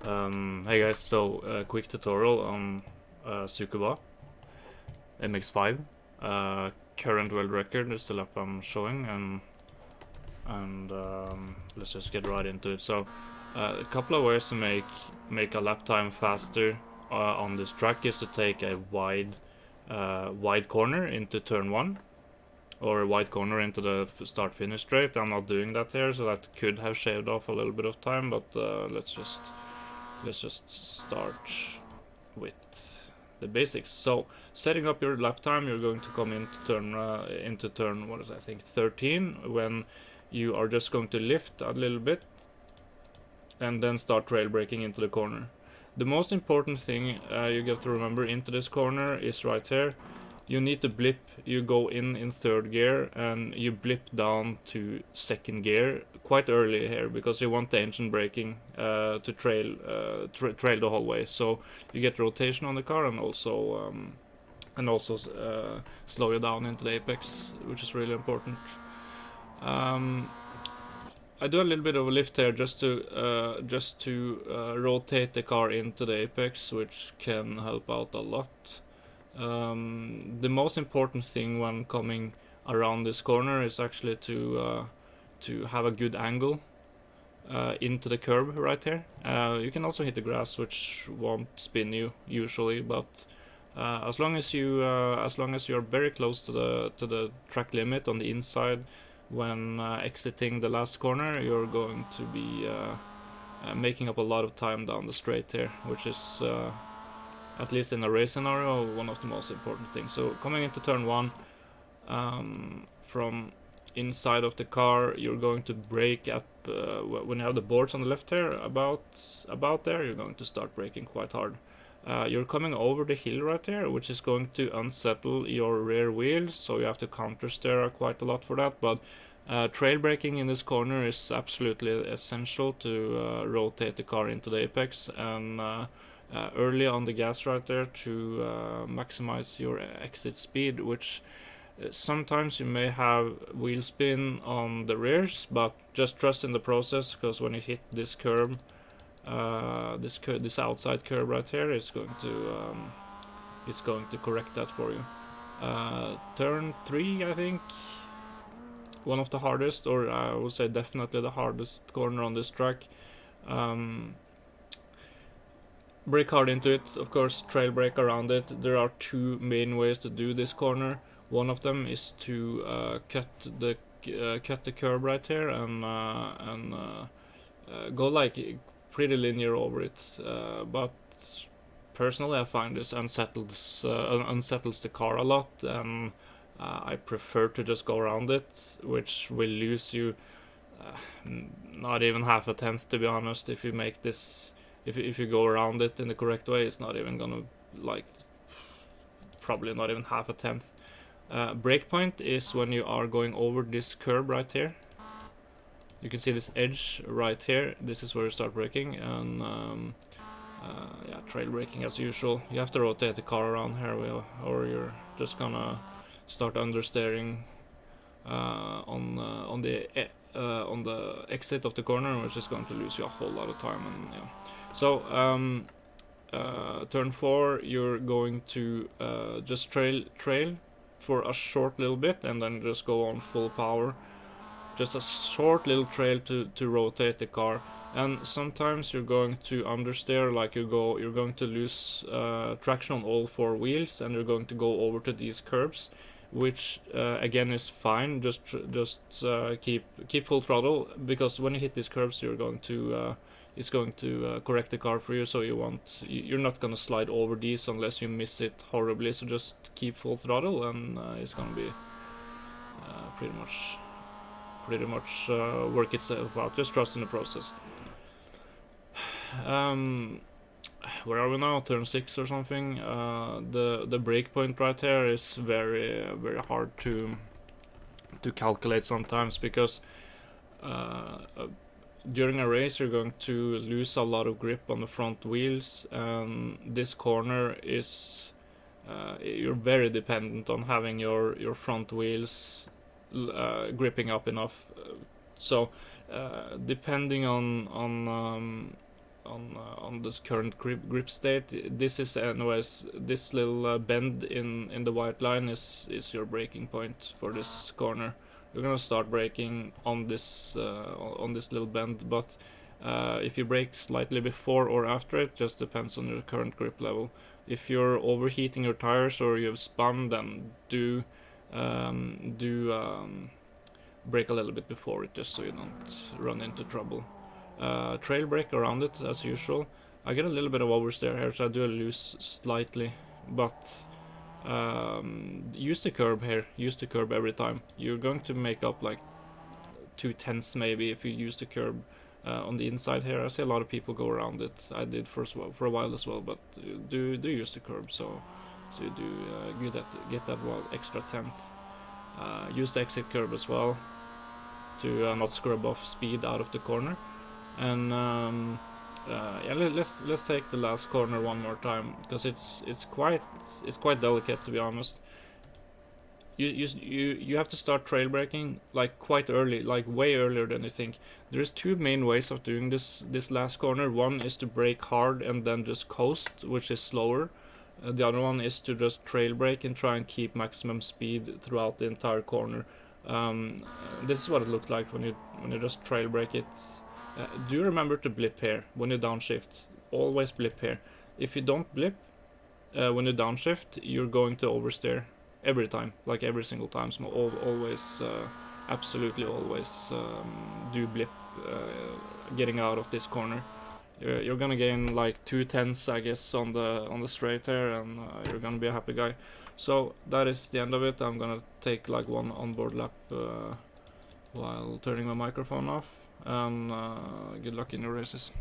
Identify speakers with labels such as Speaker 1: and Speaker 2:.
Speaker 1: Hey guys, so quick tutorial on Tsukuba MX-5. Current world record is the lap I'm showing, and let's just get right into it. So a couple of ways to make a lap time faster on this track is to take a wide corner into turn one, or a wide corner into the start-finish straight. I'm not doing that here, so that could have shaved off a little bit of time, but let's just start with the basics. So setting up your lap time, you're going to come into turn what is I think 13, when you are just going to lift a little bit and then start trail braking into the corner. The most important thing you get to remember into this corner is right here. You need to blip. You go in third gear and you blip down to second gear quite early here, because you want the engine braking to trail the whole way. So you get rotation on the car, and also slow you down into the apex, which is really important. I do a little bit of a lift here just to rotate the car into the apex, which can help out a lot. The most important thing when coming around this corner is actually to have a good angle into the curb right here. You can also hit the grass, which won't spin you usually, but as long as you're very close to the track limit on the inside when exiting the last corner, you're going to be making up a lot of time down the straight here, which is at least in a race scenario, one of the most important things. So coming into turn one, from inside of the car, you're going to brake at when you have the boards on the left here, about there, you're going to start braking quite hard. You're coming over the hill right there, which is going to unsettle your rear wheels, so you have to counter steer quite a lot for that. But trail braking in this corner is absolutely essential to rotate the car into the apex, and early on the gas right there to maximize your exit speed, which sometimes you may have wheel spin on the rears, but just trust in the process, because when you hit this curb, this outside curb right here is going to correct that for you. Turn 3, I think, one of the hardest, or I would say definitely the hardest corner on this track. Brake hard into it, of course, trail brake around it. There are two main ways to do this corner. One of them is to cut the curb right here and go like pretty linear over it. But personally, I find this unsettles the car a lot, and I prefer to just go around it, which will lose you not even half a tenth, to be honest. If you make this, if you go around it in the correct way, it's not even gonna, like, probably not even half a tenth. Breakpoint is when you are going over this curb right here. You can see this edge right here. This is where you start braking, and yeah, trail braking as usual. You have to rotate the car around here, or you're just gonna start understeering on the exit of the corner, which is going to lose you a whole lot of time. And yeah, so turn 4, you're going to just trail for a short little bit, and then just go on full power. Just a short little trail to rotate the car. And sometimes you're going to understeer, like you're going to lose traction on all 4 wheels, and you're going to go over to these curbs, which again is fine. Just keep full throttle, because when you hit these curbs, you're going to it's going to correct the car for you. So you're not gonna slide over these unless you miss it horribly. So just keep full throttle, and it's gonna be pretty much work itself out. Just trust in the process. Where are we now? Turn 6 or something. The break point right here is very hard to calculate sometimes, because during a race you're going to lose a lot of grip on the front wheels, and this corner is you're very dependent on having your front wheels gripping up enough. So depending on on this current grip state. This is anyways, this little bend in the white line is your braking point for this corner. You're gonna start braking on this little bend, but if you brake slightly before or after it, just depends on your current grip level. If you're overheating your tires or you've spun, then do brake a little bit before it, just so you don't run into trouble. Trail brake around it as usual. I get a little bit of oversteer here, so I do lose slightly, but use the curb here. Use the curb every time. You're going to make up like 2/10 maybe if you use the curb on the inside here. I see a lot of people go around it. I did for a while as well, but do use the curb, so you do get that extra 10th. Use the exit curb as well to not scrub off speed out of the corner. And yeah, let's take the last corner one more time, because it's quite delicate, to be honest. You have to start trail braking like quite early, like way earlier than you think. There's two main ways of doing this last corner. One is to brake hard and then just coast, which is slower. The other one is to just trail brake and try and keep maximum speed throughout the entire corner. This is what it looked like when you just trail brake it. Do remember to blip here when you downshift. Always blip here. If you don't blip when you downshift, you're going to oversteer every time, like every single time. So always, absolutely always do blip getting out of this corner. You're gonna gain like 2/10, I guess, on the straight there, and you're gonna be a happy guy. So that is the end of it. I'm gonna take like one onboard lap while turning my microphone off, and good luck in your races.